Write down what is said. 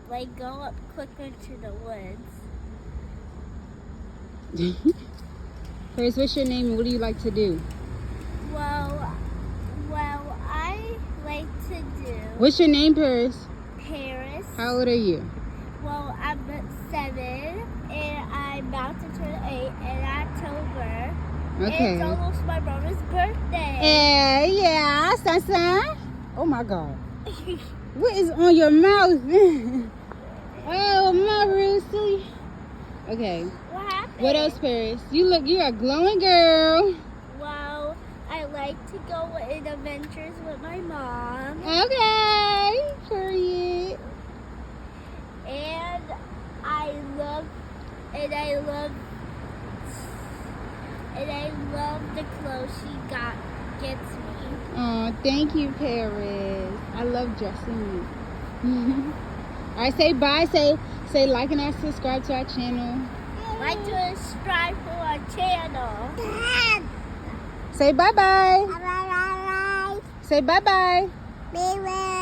like go up quicker to the woods. Paris, what's your name and what do you like to do? Well, I like to do What's your name, Paris? Paris. How old are you? Well, I'm 7 and I'm about to turn 8 in October. Okay. It's almost my brother's birthday. Yeah, son. Oh my God. What is on your mouth? Oh, Marusi. Okay. What happened? What else, Paris? You're a glowing girl. Well, I like to go in adventures with my mom. Okay. Period. And I love the clothes she gets me. Oh, thank you, Paris. I love dressing you. All right, say bye. Say like and subscribe to our channel. Like to subscribe to our channel. Say bye-bye. Bye bye. Say bye-bye. Bye bye.